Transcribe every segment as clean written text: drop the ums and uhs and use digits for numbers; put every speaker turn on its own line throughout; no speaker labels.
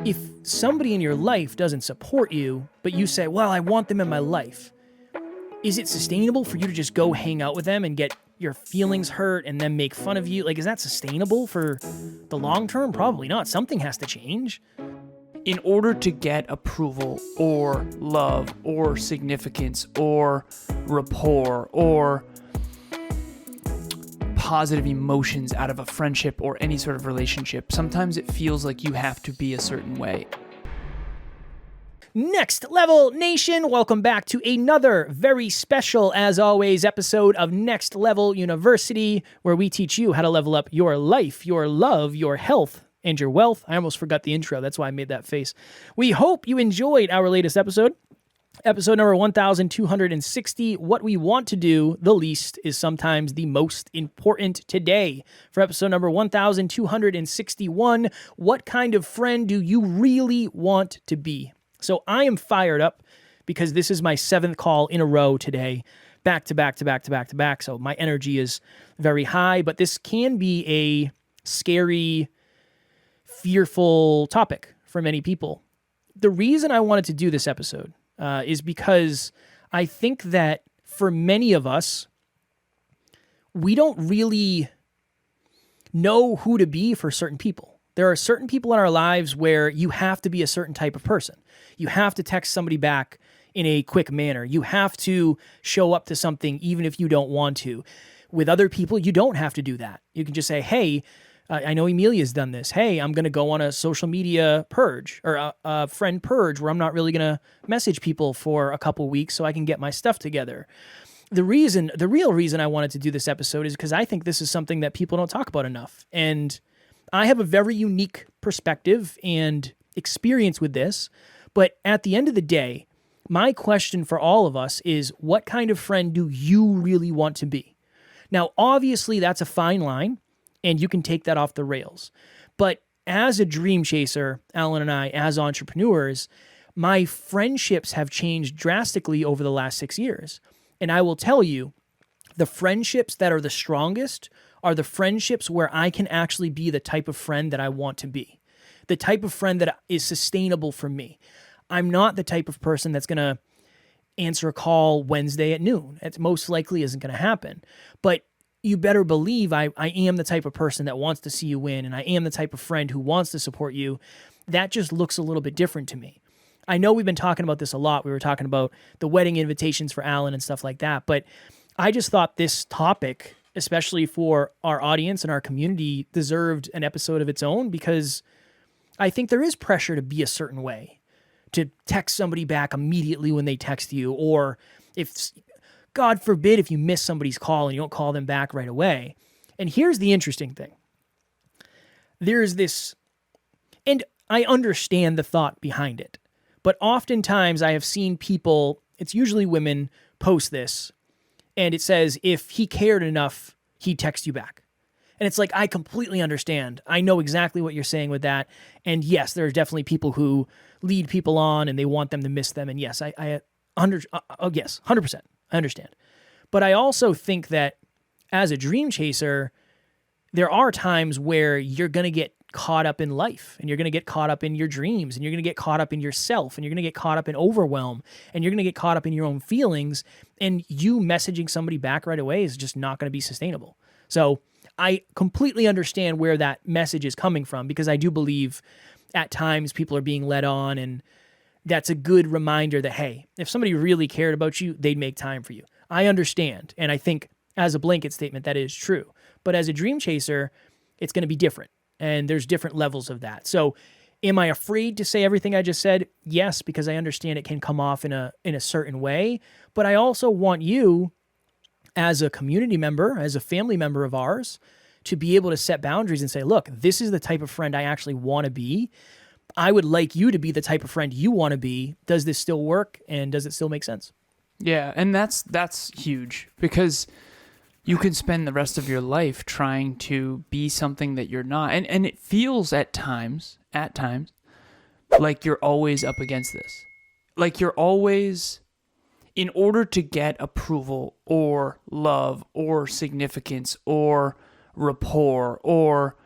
if somebody in your life doesn't support you, but you say, well, I want them in my life, is it sustainable for you to just go hang out with them and get your feelings hurt and then make fun of you? Like, is that sustainable for the long term? Probably not. Something has to change.
In order to get approval or love or significance or rapport or positive emotions out of a friendship or any sort of relationship, sometimes it feels like you have to be a certain way.
Next Level Nation, welcome back to another very special, as always, episode of Next Level University, where we teach you how to level up your life, your love, your health, and your wealth. I almost forgot the intro. That's why I made that face. We hope you enjoyed our latest episode. Episode number 1260, what we want to do the least is sometimes the most important. Today, for episode number 1261, what kind of friend do you really want to be? So I am fired up because this is my 7th call in a row today, back to back to back to back to back. So my energy is very high, but this can be a scary, fearful topic for many people. The reason I wanted to do this episode is because I think that for many of us, we don't really know who to be for certain people. There are certain people in our lives where you have to be a certain type of person. You have to text somebody back in a quick manner. You have to show up to something even if you don't want to. With other people, you don't have to do that. You can just say, hey, I know Emilia's done this. Hey, I'm going to go on a social media purge or a friend purge where I'm not really going to message people for a couple weeks so I can get my stuff together. The real reason I wanted to do this episode is because I think this is something that people don't talk about enough. And I have a very unique perspective and experience with this. But at the end of the day, my question for all of us is, what kind of friend do you really want to be? Now, obviously, that's a fine line, and you can take that off the rails. But as a dream chaser, Alan and I, as entrepreneurs, my friendships have changed drastically over the last 6 years. And I will tell you, the friendships that are the strongest are the friendships where I can actually be the type of friend that I want to be, the type of friend that is sustainable for me. I'm not the type of person that's going to answer a call Wednesday at noon. It most likely isn't going to happen. But you better believe I am the type of person that wants to see you win, and I am the type of friend who wants to support you. That just looks a little bit different to me. I know we've been talking about this a lot. We were talking about the wedding invitations for Alan and stuff like that, but I just thought this topic, especially for our audience and our community, deserved an episode of its own, because I think there is pressure to be a certain way, to text somebody back immediately when they text you, or if, God forbid, if you miss somebody's call and you don't call them back right away. And here's the interesting thing. There's this, and I understand the thought behind it, but oftentimes I have seen people, it's usually women, post this, and it says, if he cared enough, he'd text you back. And it's like, I completely understand. I know exactly what you're saying with that. And yes, there are definitely people who lead people on and they want them to miss them. And yes, yes, 100%. I understand. But I also think that as a dream chaser, there are times where you're going to get caught up in life, and you're going to get caught up in your dreams, and you're going to get caught up in yourself, and you're going to get caught up in overwhelm, and you're going to get caught up in your own feelings, and you messaging somebody back right away is just not going to be sustainable. So I completely understand where that message is coming from, because I do believe at times people are being led on, and that's a good reminder that, hey, if somebody really cared about you, they'd make time for you. I understand, and I think as a blanket statement, that is true. But as a dream chaser, it's going to be different, and there's different levels of that. So am I afraid to say everything I just said? Yes, because I understand it can come off in a certain way, but I also want you, as a community member, as a family member of ours, to be able to set boundaries and say, look, this is the type of friend I actually want to be. I would like you to be the type of friend you want to be. Does this still work? And does it still make sense?
Yeah, and that's huge, because you can spend the rest of your life trying to be something that you're not. And it feels at times, like you're always up against this. Like you're always, in order to get approval or love or significance or rapport or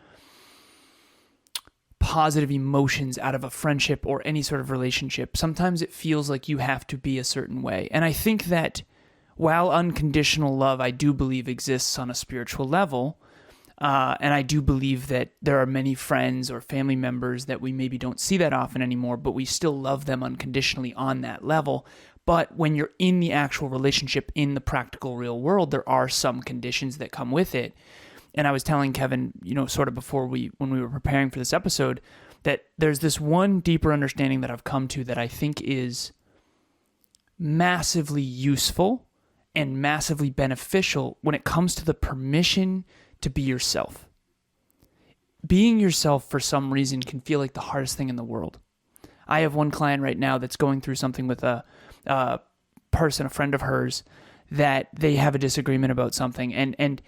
positive emotions out of a friendship or any sort of relationship, sometimes it feels like you have to be a certain way. And I think that while unconditional love, I do believe exists on a spiritual level, and I do believe that there are many friends or family members that we maybe don't see that often anymore, but we still love them unconditionally on that level. But when you're in the actual relationship in the practical real world, there are some conditions that come with it. And I was telling Kevin, sort of when we were preparing for this episode, that there's this one deeper understanding that I've come to that I think is massively useful and massively beneficial when it comes to the permission to be yourself. Being yourself for some reason can feel like the hardest thing in the world. I have one client right now that's going through something with a friend of hers, that they have a disagreement about something, and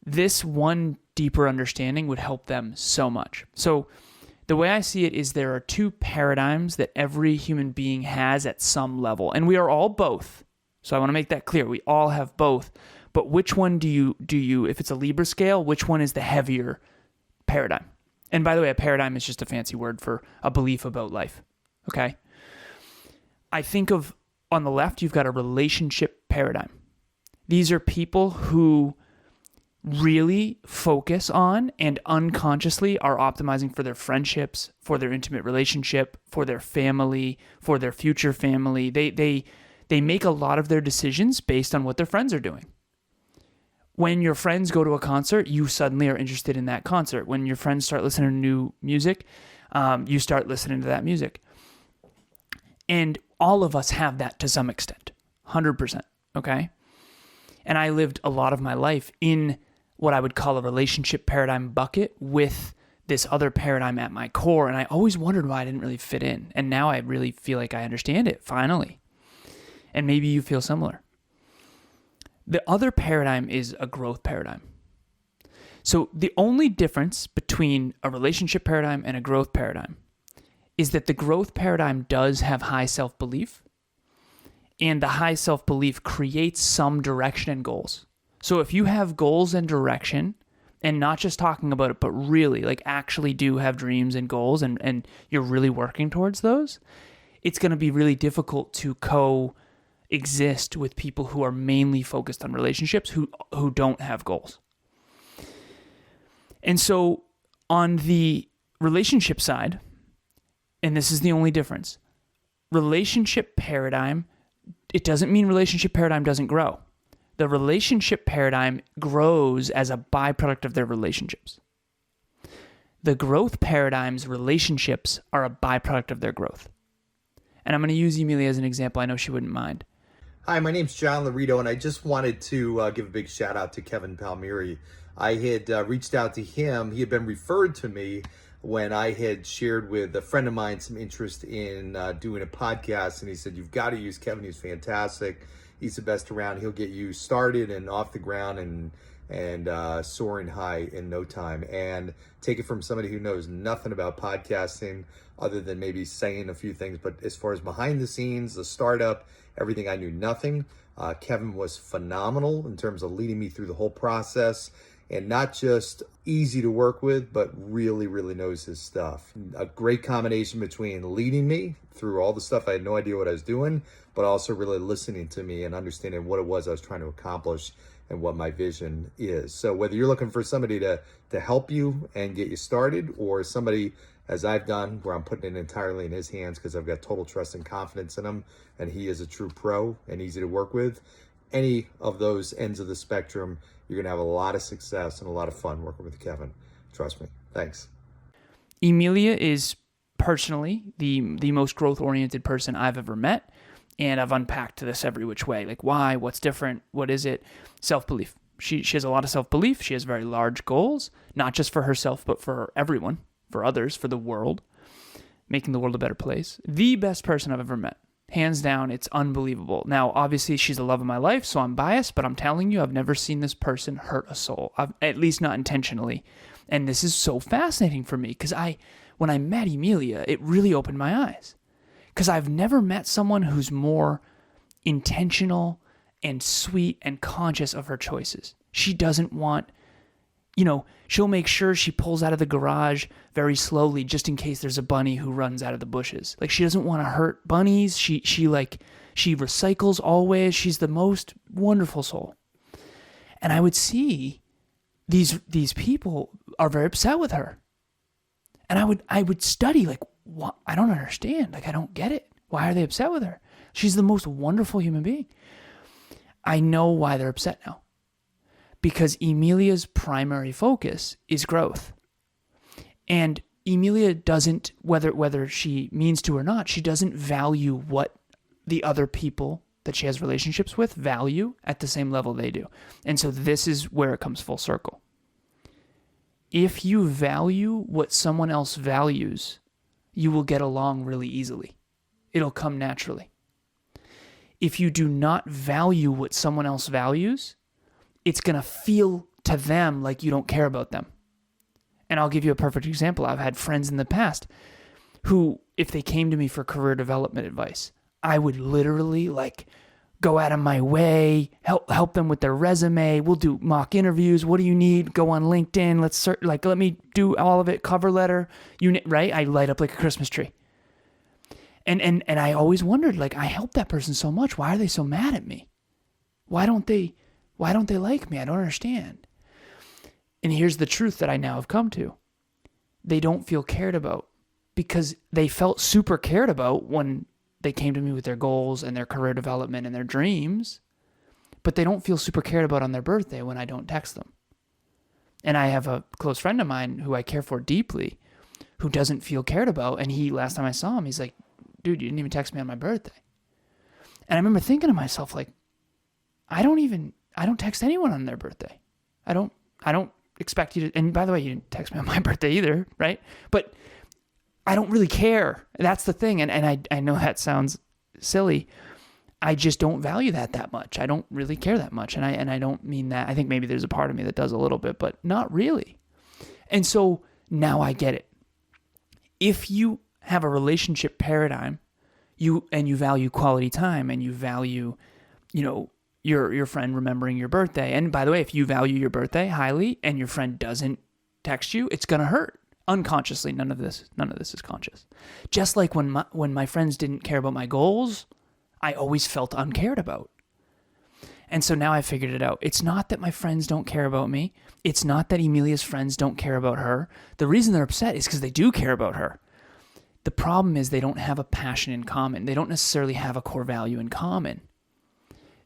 this one deeper understanding would help them so much. So the way I see it is there are two paradigms that every human being has at some level, and we are all both. So I want to make that clear. We all have both. But which one do you, if it's a Libra scale, which one is the heavier paradigm? And by the way, a paradigm is just a fancy word for a belief about life. Okay? I think of, on the left, you've got a relationship paradigm. These are people who really focus on and unconsciously are optimizing for their friendships, for their intimate relationship, for their family, for their future family. They make a lot of their decisions based on what their friends are doing. When your friends go to a concert, you suddenly are interested in that concert. When your friends start listening to new music, you start listening to that music. And all of us have that to some extent, 100%, okay? And I lived a lot of my life in what I would call a relationship paradigm bucket with this other paradigm at my core, and I always wondered why I didn't really fit in. And now I really feel like I understand it, finally. And maybe you feel similar. The other paradigm is a growth paradigm. So the only difference between a relationship paradigm and a growth paradigm is that the growth paradigm does have high self-belief, and the high self-belief creates some direction and goals. So if you have goals and direction, and not just talking about it, but really like actually do have dreams and goals, and you're really working towards those, it's going to be really difficult to coexist with people who are mainly focused on relationships who don't have goals. And so on the relationship side, and this is the only difference, relationship paradigm, it doesn't mean relationship paradigm doesn't grow. The relationship paradigm grows as a byproduct of their relationships. The growth paradigm's relationships are a byproduct of their growth. And I'm going to use Emilia as an example. I know she wouldn't mind.
Hi, my name's John Laredo, and I just wanted to give a big shout out to Kevin Palmieri. I had reached out to him. He had been referred to me when I had shared with a friend of mine some interest in doing a podcast, and he said, "You've got to use Kevin. He's fantastic. He's the best around. He'll get you started and off the ground and soaring high in no time." And take it from somebody who knows nothing about podcasting other than maybe saying a few things. But as far as behind the scenes, the startup, everything, I knew nothing. Kevin was phenomenal in terms of leading me through the whole process, and not just easy to work with, but really, really knows his stuff. A great combination between leading me through all the stuff I had no idea what I was doing, but also really listening to me and understanding what it was I was trying to accomplish and what my vision is. So whether you're looking for somebody to help you and get you started, or somebody, as I've done, where I'm putting it entirely in his hands because I've got total trust and confidence in him, and he is a true pro and easy to work with, any of those ends of the spectrum, you're going to have a lot of success and a lot of fun working with Kevin. Trust me. Thanks.
Emilia is personally the most growth-oriented person I've ever met, and I've unpacked this every which way. Like, why? What's different? What is it? Self-belief. She has a lot of self-belief. She has very large goals, not just for herself, but for everyone, for others, for the world, making the world a better place. The best person I've ever met. Hands down, it's unbelievable. Now, obviously, she's the love of my life, so I'm biased, but I'm telling you, I've never seen this person hurt a soul, at least not intentionally. And this is so fascinating for me, because when I met Emilia, it really opened my eyes. Because I've never met someone who's more intentional and sweet and conscious of her choices. She doesn't want she'll make sure she pulls out of the garage very slowly just in case there's a bunny who runs out of the bushes. Like, she doesn't want to hurt bunnies. She recycles always. She's the most wonderful soul. And I would see these people are very upset with her. And I would study, like, what? I don't understand. Like, I don't get it. Why are they upset with her? She's the most wonderful human being. I know why they're upset now. Because Emilia's primary focus is growth. And Emilia doesn't, whether she means to or not, she doesn't value what the other people that she has relationships with value at the same level they do. And so this is where it comes full circle. If you value what someone else values, you will get along really easily. It'll come naturally. If you do not value what someone else values, it's going to feel to them like you don't care about them. And I'll give you a perfect example. I've had friends in the past who, if they came to me for career development advice, I would literally go out of my way, help them with their resume. We'll do mock interviews. What do you need? Go on LinkedIn. Let me do all of it. Cover letter. Right? I light up like a Christmas tree. And I always wondered, I helped that person so much. Why are they so mad at me? Why don't they like me? I don't understand. And here's the truth that I now have come to. They don't feel cared about because they felt super cared about when they came to me with their goals and their career development and their dreams, but they don't feel super cared about on their birthday when I don't text them. And I have a close friend of mine who I care for deeply who doesn't feel cared about. And last time I saw him, he's like, dude, you didn't even text me on my birthday. And I remember thinking to myself, I don't text anyone on their birthday. I don't expect you to, and by the way, you didn't text me on my birthday either, right? But I don't really care. That's the thing. And I know that sounds silly. I just don't value that much. I don't really care that much. And I don't mean that. I think maybe there's a part of me that does a little bit, but not really. And so now I get it. If you have a relationship paradigm, you value quality time and you value, your friend remembering your birthday. And by the way, if you value your birthday highly and your friend doesn't text you, it's going to hurt. Unconsciously, none of this is conscious. Just like when my friends didn't care about my goals, I always felt uncared about. And so now I figured it out. It's not that my friends don't care about me. It's not that Emilia's friends don't care about her. The reason they're upset is because they do care about her. The problem is they don't have a passion in common. They don't necessarily have a core value in common.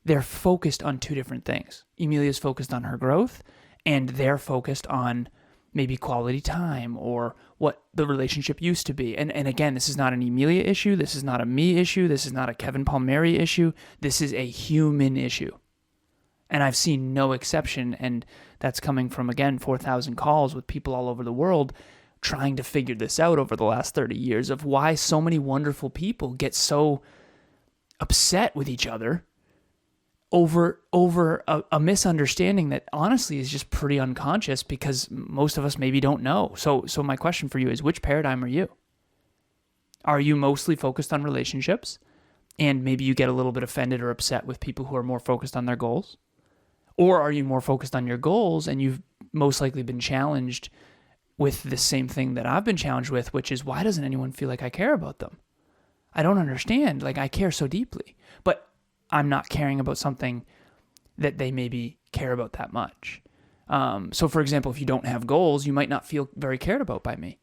They're focused on two different things. Emilia's focused on her growth, and they're focused on maybe quality time or what the relationship used to be. And again, this is not an Emilia issue. This is not a me issue. This is not a Kevin Palmieri issue. This is a human issue. And I've seen no exception. And that's coming from, again, 4,000 calls with people all over the world trying to figure this out over the last 30 years of why so many wonderful people get so upset with each other over a misunderstanding that honestly is just pretty unconscious because most of us maybe don't know. So my question for you is, which paradigm are you? Are you mostly focused on relationships and maybe you get a little bit offended or upset with people who are more focused on their goals? Or are you more focused on your goals and you've most likely been challenged with the same thing that I've been challenged with, which is, why doesn't anyone feel like I care about them? I don't understand. I care so deeply, but I'm not caring about something that they maybe care about that much. So for example, if you don't have goals, you might not feel very cared about by me.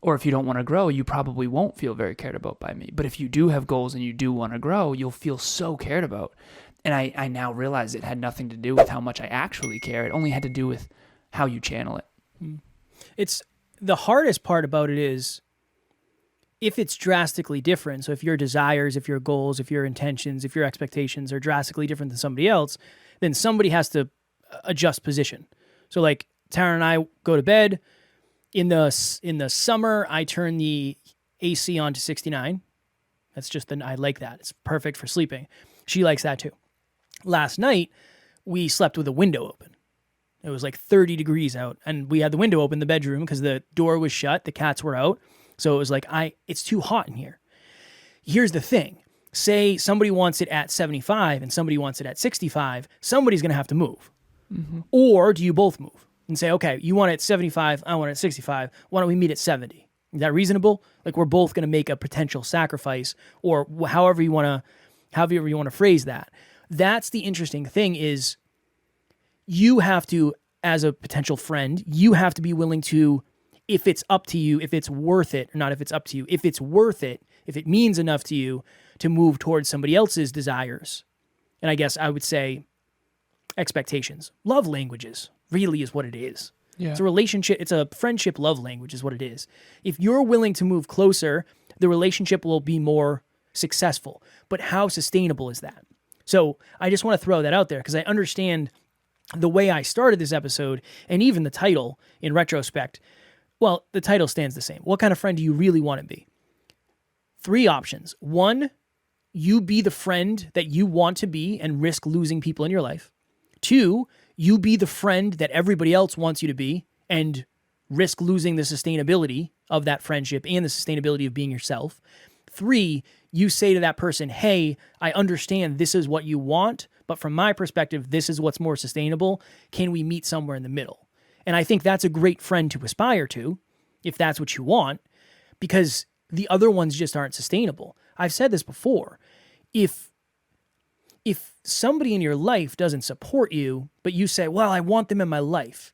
Or if you don't want to grow, you probably won't feel very cared about by me. But if you do have goals and you do want to grow, you'll feel so cared about. And I now realize it had nothing to do with how much I actually care. It only had to do with how you channel it.
It's the hardest part about it is if it's drastically different. So if your desires, if your goals, if your intentions, if your expectations are drastically different than somebody else, then somebody has to adjust position. So Tara and I go to bed in the summer. I turn the AC on to 69. That's just I like that. It's perfect for sleeping. She likes that too. Last night we slept with a window open. It was 30 degrees out, and we had the window open in the bedroom because the door was shut. The cats were out. So it was it's too hot in here. Here's the thing. Say somebody wants it at 75 and somebody wants it at 65. Somebody's going to have to move. Mm-hmm. Or do you both move? and say, okay, you want it at 75, I want it at 65. Why don't we meet at 70? Is that reasonable? Like we're both going to make a potential sacrifice, or however you want to phrase that. That's the interesting thing is you have to, as a potential friend, you have to be willing to, if it's up to you, if it's worth it, or not if it's up to you, if it's worth it, if it means enough to you to move towards somebody else's desires. And I guess I would say expectations. Love languages really is what it is.
Yeah.
It's a relationship. It's a friendship love language is what it is. If you're willing to move closer, the relationship will be more successful. But how sustainable is that? So I just want to throw that out there because I understand the way I started this episode and even the title in retrospect. Well, the title stands the same. What kind of friend do you really want to be? 3 options. 1, you be the friend that you want to be and risk losing people in your life. 2, you be the friend that everybody else wants you to be and risk losing the sustainability of that friendship and the sustainability of being yourself. 3, you say to that person, hey, I understand this is what you want, but from my perspective, this is what's more sustainable. Can we meet somewhere in the middle? And I think that's a great friend to aspire to, if that's what you want, because the other ones just aren't sustainable. I've said this before. If somebody in your life doesn't support you, but you say, well, I want them in my life,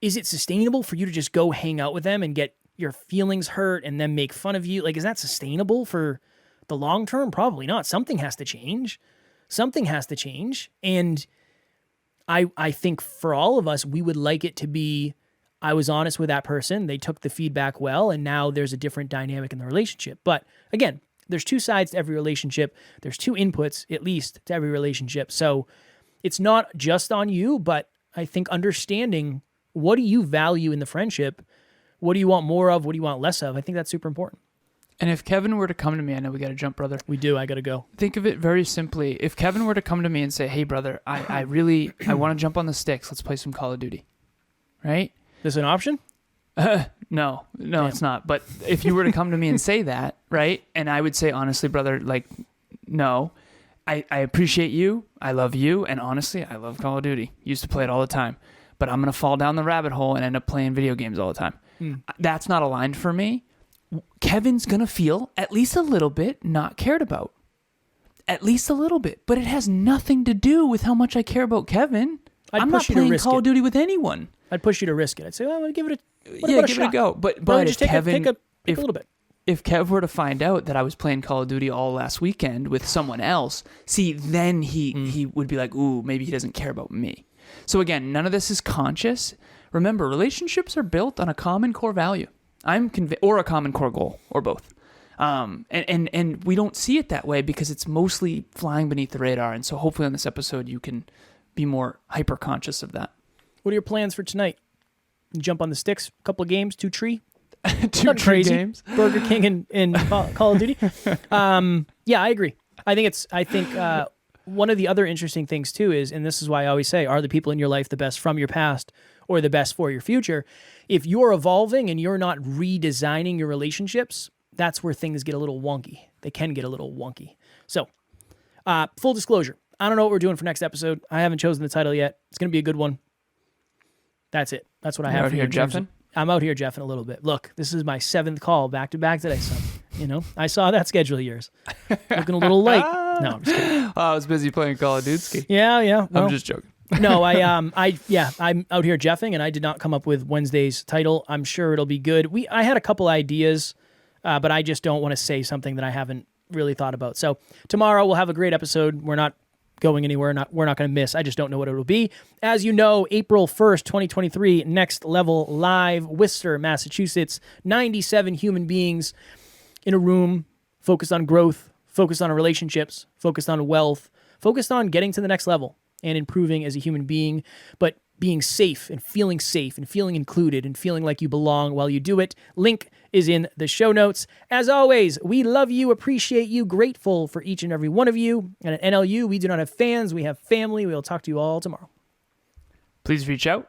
is it sustainable for you to just go hang out with them and get your feelings hurt and then make fun of you? Like, is that sustainable for the long term? Probably not. Something has to change. Something has to change. And I think for all of us, we would like it to be, I was honest with that person, they took the feedback well, and now there's a different dynamic in the relationship. But again, there's 2 sides to every relationship. There's 2 inputs, at least, to every relationship. So it's not just on you, but I think understanding what do you value in the friendship? What do you want more of? What do you want less of? I think that's super important.
And if Kevin were to come to me, I know we got to jump, brother.
We do. I got to go.
Think of it very simply. If Kevin were to come to me and say, hey, brother, I want to jump on the sticks. Let's play some Call of Duty. Right?
Is this an option?
No, it's not. But if you were to come to me and say that, right? And I would say, honestly, brother, like, no, I appreciate you. I love you. And honestly, I love Call of Duty. Used to play it all the time. But I'm going to fall down the rabbit hole and end up playing video games all the time. That's not aligned for me. Kevin's going to feel at least a little bit not cared about. At least a little bit. But it has nothing to do with how much I care about Kevin. I'm not playing Call of Duty with anyone.
I'd push you to risk it. I'd say, well, I'm going to give it
give it a go. But
just take a little bit.
If Kev were to find out that I was playing Call of Duty all last weekend with someone else, then he would be like, ooh, maybe he doesn't care about me. So again, none of this is conscious. Remember, relationships are built on a common core value. Or a common core goal, or both. And we don't see it that way because it's mostly flying beneath the radar. And so hopefully on this episode, you can be more hyper conscious of that.
What are your plans for tonight? You jump on the sticks, a couple of games, 2 tree.
2 tree games.
Burger King and Call of Duty. Yeah, I agree. I think one of the other interesting things too is, and this is why I always say, are the people in your life the best from your past or the best for your future? If you're evolving and you're not redesigning your relationships, that's where things get a little wonky. They can get a little wonky. So, full disclosure, I don't know what we're doing for next episode. I haven't chosen the title yet. It's going to be a good one. That's it. That's what I have for you. I'm out here jeffing a little bit. Look, this is my 7th call back to back today, son. I saw that schedule of yours. Looking a little late. No, I'm just kidding.
I was busy playing Call of Duty.
Yeah. Well,
I'm just joking.
No, I'm out here jeffing, and I did not come up with Wednesday's title. I'm sure it'll be good. I had a couple ideas, but I just don't want to say something that I haven't really thought about. So tomorrow we'll have a great episode. We're not going anywhere. We're not going to miss. I just don't know what it'll be. As you know, April 1st, 2023, Next Level Live, Worcester, Massachusetts. 97 human beings in a room focused on growth, focused on relationships, focused on wealth, focused on getting to the next level and improving as a human being, but being safe and feeling included and feeling like you belong while you do it. Link is in the show notes. As always, we love you, appreciate you, grateful for each and every one of you. And at NLU, we do not have fans, we have family. We will talk to you all tomorrow.
Please reach out